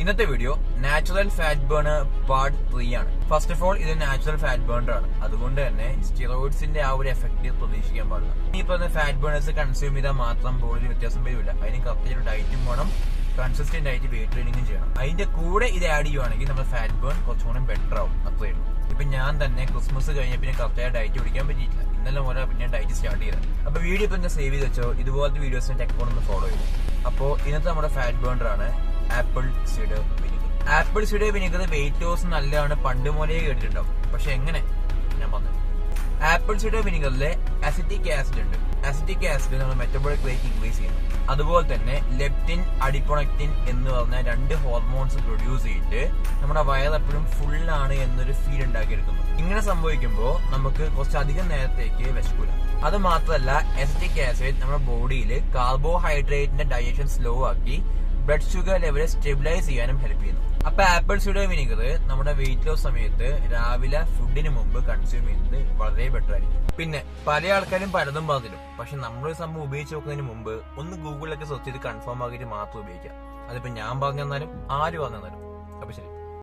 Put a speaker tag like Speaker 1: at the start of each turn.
Speaker 1: ഇന്നത്തെ video natural fat burner part 3 ആണ്. First of all ഇത് നാച്ചുറൽ ഫാറ്റ് ബേണർ ആണ്. അതുകൊണ്ട് തന്നെ സ്റ്റിറോയിഡ്സിന്റെ ആ ഒരു എഫക്ട് പ്രതീക്ഷിക്കാൻ പാടില്ല. ഈ പറഞ്ഞ ഫാറ്റ് ബേണേഴ്സ് കൺസ്യൂം ചെയ്താൽ മാത്രം ബോഡിയിൽ വ്യത്യാസം വരില്ല. അതിന് കറക്റ്റ് ഒരു ഡയറ്റും വേണം, കൺസിസ്റ്റന്റ് ആയിട്ട് വെയിറ്റ് ട്രെയിനിങ്ങും ചെയ്യണം. അതിന്റെ കൂടെ ഇത് ആഡ് ചെയ്യുവാണെങ്കിൽ നമ്മുടെ ഫാറ്റ് ബേൺ കുറച്ചുകൂടെ ബെറ്റർ ആവും. അത്രയേ ഉള്ളൂ. ഇപ്പൊ ഞാൻ തന്നെ ക്രിസ്മസ് കഴിഞ്ഞ പിന്നെ കറക്റ്റായ ഡയറ്റ് പിടിക്കാൻ പറ്റിയിട്ടില്ല. ഇന്നലെ മുതൽ പിന്നെ ഡയറ്റ് സ്റ്റാർട്ട് ചെയ്തത്. അപ്പൊ വീഡിയോ ഇപ്പൊ ഞാൻ സേവ് ചെയ്ത് വെച്ചോ. ഇതുപോലത്തെ വീഡിയോസിന്റെ ടെക്നോളജി ഒന്ന് ഫോളോ ചെയ്തു. അപ്പോ ഇന്നത്തെ നമ്മുടെ ഫാറ്റ് ബേണർ ആണ് apple cider vinegar. Apple cider vinegar weight loss നല്ലതാണ്, പണ്ട് മുതലേ കേട്ടിട്ടുണ്ടാവും. പക്ഷെ എങ്ങനെ ഞാൻ പറഞ്ഞു. ആപ്പിൾ സിഡർ വിനിഗറിലെ അസിറ്റിക് ആസിഡ് ഉണ്ട്. അസിറ്റിക് ആസിഡ് നമ്മുടെ മെറ്റബോളിക് റേറ്റ് ഇൻക്രീസ് ചെയ്യുന്നു. അതുപോലെ തന്നെ ലെപ്റ്റിൻ, അഡിപ്പോണക്റ്റിൻ എന്ന് പറഞ്ഞ 2 ഹോർമോൺസ് പ്രൊഡ്യൂസ് ചെയ്തിട്ട് നമ്മുടെ വയർ എപ്പോഴും ഫുള്ളാണ് എന്നൊരു ഫീൽ ഉണ്ടാക്കിയെടുക്കുന്നു. ഇങ്ങനെ സംഭവിക്കുമ്പോൾ നമുക്ക് കുറച്ചധികം നേരത്തേക്ക് വിശക്കൂല. അത് മാത്രമല്ല, അസിറ്റിക് ആസിഡ് നമ്മുടെ ബോഡിയിൽ കാർബോഹൈഡ്രേറ്റിന്റെ ഡൈജഷൻ സ്ലോ ആക്കി ബ്ലഡ് ഷുഗർ ലെവൽ സ്റ്റെബിലൈസ് ചെയ്യാനും ഹെൽപ്പ് ചെയ്യുന്നു. അപ്പൊ ആപ്പിൾ സിഡർ വിനിഗർ നമ്മുടെ വെയിറ്റ് ലോസ് സമയത്ത് രാവിലെ ഫുഡിന് മുമ്പ് കൺസ്യൂം ചെയ്യുന്നത് വളരെ ബെറ്റർ ആയിരിക്കും. പിന്നെ പല ആൾക്കാരും പലതും പറഞ്ഞിരും. പക്ഷെ നമ്മളൊരു സംഭവം ഉപയോഗിച്ച് നോക്കുന്നതിന് മുമ്പ് ഒന്ന് ഗൂഗിളിലൊക്കെ സെർച്ച് ചെയ്ത് കൺഫേം ആക്കിയിട്ട് മാത്രം ഉപയോഗിക്കാം. അതിപ്പോ ഞാൻ പറഞ്ഞു തന്നാലും ആര് പറഞ്ഞു തന്നാലും. അപ്പൊ ശരി.